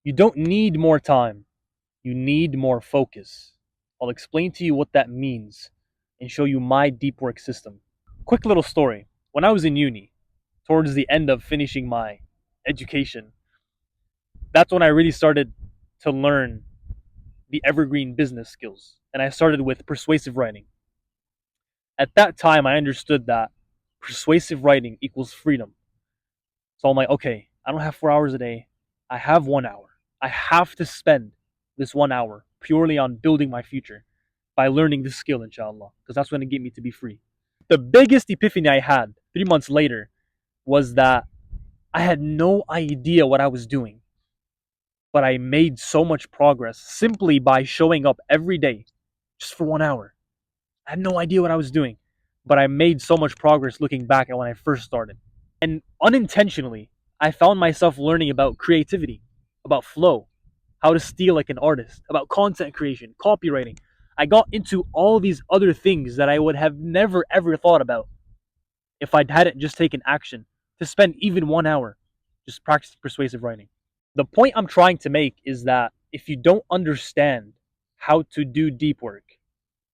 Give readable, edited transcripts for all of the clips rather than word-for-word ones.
You don't need more time, you need more focus. I'll explain to you what that means and show you my deep work system. Quick little story. When I was in uni, towards the end of finishing my education, that's when I really started to learn the evergreen business skills. And I started with persuasive writing. At that time, I understood that persuasive writing equals freedom. So I'm like, okay, I don't have 4 hours a day. I have 1 hour. I have to spend this 1 hour purely on building my future by learning this skill, inshallah, because that's going to get me to be free. The biggest epiphany I had 3 months later was that I had no idea what I was doing, but I made so much progress simply by showing up every day just for 1 hour. I had no idea what I was doing, but I made so much progress looking back at when I first started. And unintentionally, I found myself learning about creativity, about flow, how to steal like an artist, about content creation, copywriting. I got into all these other things that I would have never ever thought about if I hadn't just taken action to spend even 1 hour just practicing persuasive writing. The point I'm trying to make is that if you don't understand how to do deep work,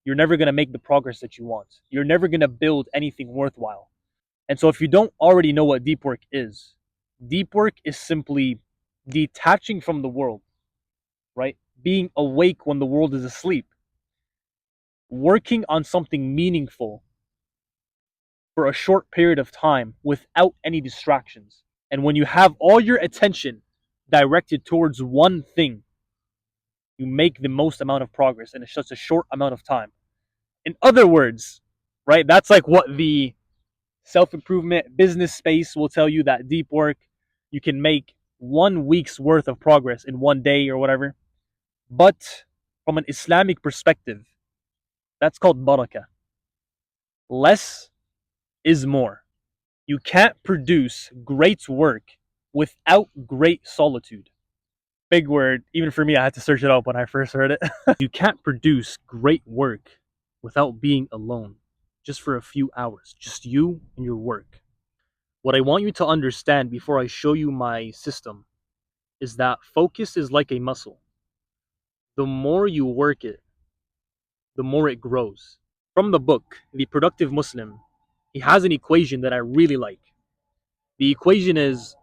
you're never going to make the progress that you want. You're never going to build anything worthwhile. And so, if you don't already know what deep work is simply detaching from the world, right? Being awake when the world is asleep, working on something meaningful for a short period of time without any distractions. And when you have all your attention directed towards one thing, you make the most amount of progress in such a short amount of time. In other words, right? That's like what the self improvement business space will tell you, that deep work, you can make 1 week's worth of progress in 1 day or whatever. But from an Islamic perspective, that's called barakah. Less is more. You can't produce great work without great solitude. Big word. Even for me, I had to search it up when I first heard it. You can't produce great work without being alone, just for a few hours, just you and your work. What I want you to understand before I show you my system is that focus is like a muscle. The more you work it, the more it grows. From the book, The Productive Muslim, he has an equation that I really like. The equation is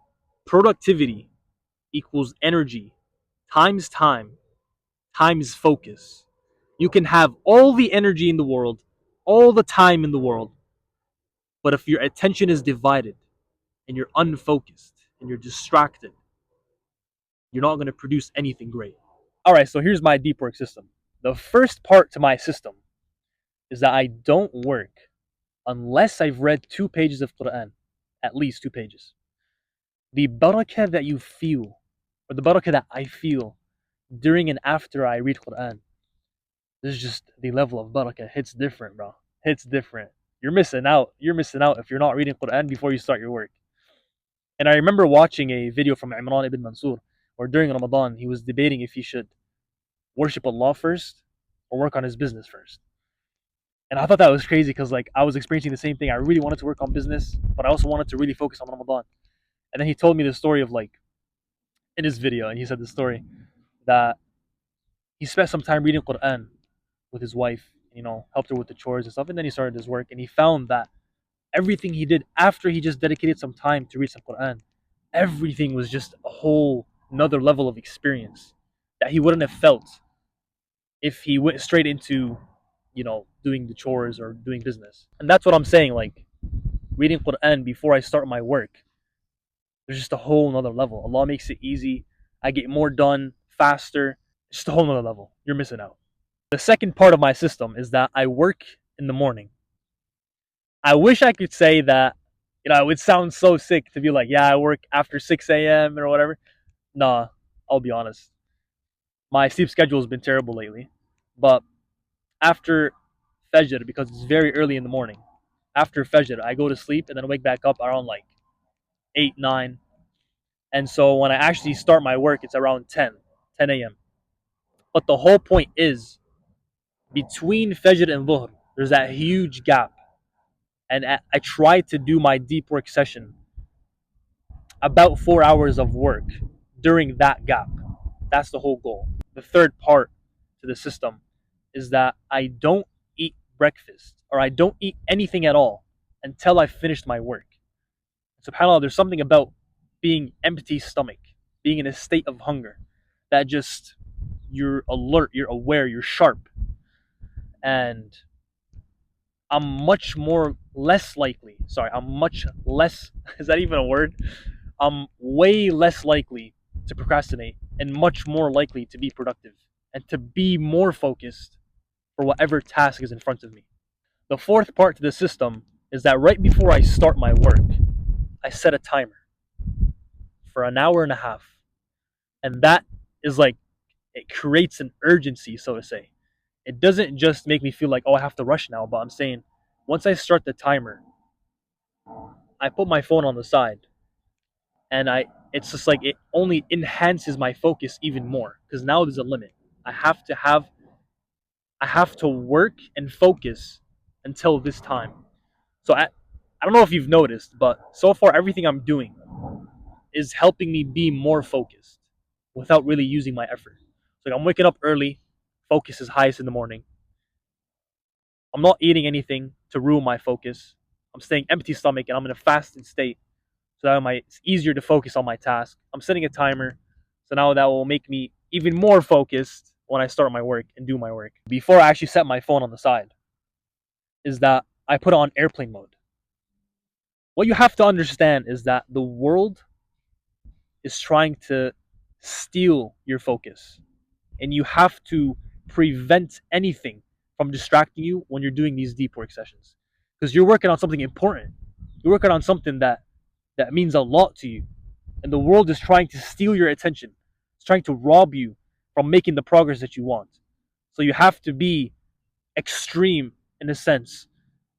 productivity equals energy times time times focus. You can have all the energy in the world, all the time in the world, but if your attention is divided and you're unfocused and you're distracted, you're not going to produce anything great. All right, so here's my deep work system. The first part to my system is that I don't work unless I've read 2 pages of Quran, at least 2 pages. The barakah that you feel, or the barakah that I feel during and after I read Quran, this is just the level of barakah. It's different, bro. It's different. You're missing out. You're missing out if you're not reading Quran before you start your work. And I remember watching a video from Imran ibn Mansur, where during Ramadan he was debating if he should worship Allah first or work on his business first. And I thought that was crazy because like I was experiencing the same thing. I really wanted to work on business, but I also wanted to really focus on Ramadan. And then he told me the story of like in his video, and he said the story that he spent some time reading Quran with his wife, helped her with the chores and stuff, and then he started his work, and he found that everything he did after he just dedicated some time to read some Quran, everything was just a whole another level of experience that he wouldn't have felt if he went straight into, doing the chores or doing business. And that's what I'm saying, like reading Quran before I start my work, there's just a whole nother level. Allah makes it easy. I get more done faster. Just a whole nother level. You're missing out. The second part of my system is that I work in the morning. I wish I could say that, it would sound so sick to be like, yeah, I work after 6 a.m. or whatever. Nah, I'll be honest. My sleep schedule has been terrible lately. But after Fajr, because it's very early in the morning, after Fajr, I go to sleep and then wake back up around like 8, 9. And so when I actually start my work, it's around 10 a.m. But the whole point is, between Fajr and Dhuhr, there's that huge gap. And I try to do my deep work session about 4 hours of work during that gap. That's the whole goal. The third part to the system is that I don't eat breakfast or I don't eat anything at all until I've finished my work. SubhanAllah, there's something about being empty stomach, being in a state of hunger, that just you're alert, you're aware, you're sharp, and I'm much more less likely. Sorry, I'm much less. Is that even a word? I'm way less likely to procrastinate and much more likely to be productive and to be more focused for whatever task is in front of me. The fourth part to the system is that right before I start my work, I set a timer for an hour and a half. And that is like, it creates an urgency, so to say. It doesn't just make me feel like, oh, I have to rush now, but I'm saying once I start the timer, I put my phone on the side and it's just like it only enhances my focus even more because now there's a limit. I have to have I have to work and focus until this time. So I don't know if you've noticed, but so far everything I'm doing is helping me be more focused without really using my effort. So like I'm waking up early, focus is highest in the morning. I'm not eating anything to ruin my focus. I'm staying empty stomach and I'm in a fasted state so that it's easier to focus on my task. I'm setting a timer, so now that will make me even more focused when I start my work and do my work. Before I actually set my phone on the side, is that I put it on airplane mode. What you have to understand is that the world is trying to steal your focus, and you have to prevent anything from distracting you when you're doing these deep work sessions, because you're working on something important. You're working on something that means a lot to you, and the world is trying to steal your attention. It's trying to rob you from making the progress that you want. So you have to be extreme in a sense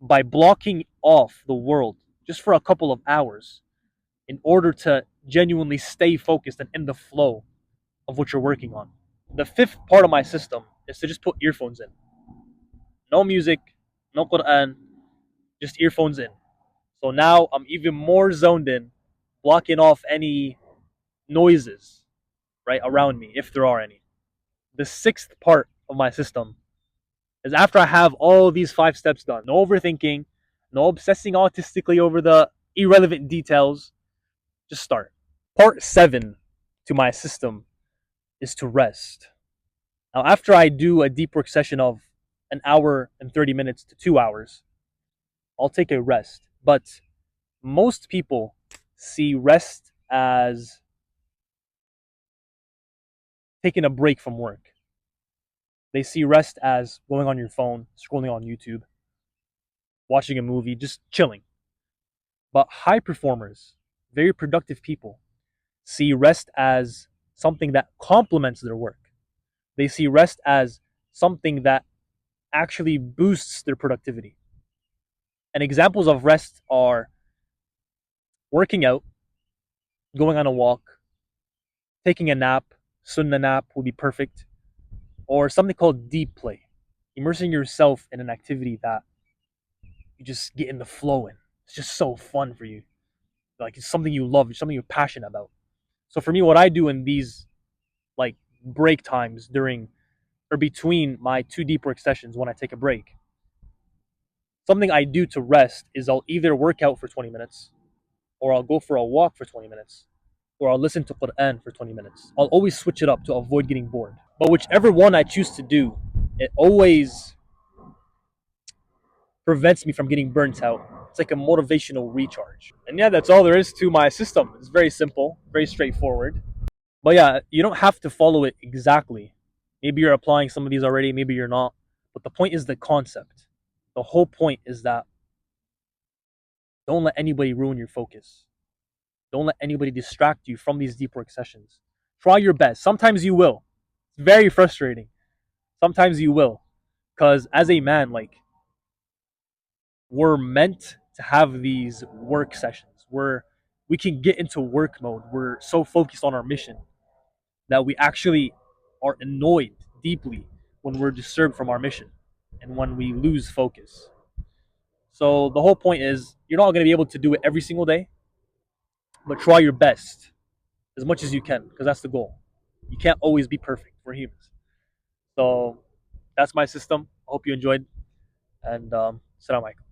by blocking off the world just for a couple of hours in order to genuinely stay focused and in the flow of what you're working on. The fifth part of my system is to just put earphones in. No music, no Quran, just earphones in. So now I'm even more zoned in, blocking off any noises right around me if there are any. The sixth part of my system is after I have all these 5 steps done, no overthinking, no obsessing autistically over the irrelevant details, just start. Part 7 to my system is to rest. Now, after I do a deep work session of an hour and 30 minutes to 2 hours, I'll take a rest. But most people see rest as taking a break from work. They see rest as going on your phone, scrolling on YouTube, watching a movie, just chilling. But high performers, very productive people, see rest as something that complements their work. They see rest as something that actually boosts their productivity. And examples of rest are working out, going on a walk, taking a nap, sunnah nap would be perfect, or something called deep play, immersing yourself in an activity that you just get in the flow in. It's just so fun for you. Like it's something you love, it's something you're passionate about. So for me, what I do in these like break times during or between my two deep work sessions when I take a break, something I do to rest is I'll either work out for 20 minutes or I'll go for a walk for 20 minutes or I'll listen to Quran for 20 minutes. I'll always switch it up to avoid getting bored. But whichever one I choose to do, it always prevents me from getting burnt out. It's like a motivational recharge. And yeah, that's all there is to my system. It's very simple, very straightforward. But yeah, you don't have to follow it exactly. Maybe you're applying some of these already, maybe you're not. But the point is the concept. The whole point is that don't let anybody ruin your focus. Don't let anybody distract you from these deep work sessions. Try your best. Sometimes you will. It's very frustrating. Sometimes you will. Because as a man, like, we're meant to have these work sessions where we can get into work mode. We're so focused on our mission that we actually are annoyed deeply when we're disturbed from our mission and when we lose focus. So the whole point is you're not going to be able to do it every single day, but try your best as much as you can because that's the goal. You can't always be perfect. We're humans. So that's my system. I hope you enjoyed. And salam alaikum.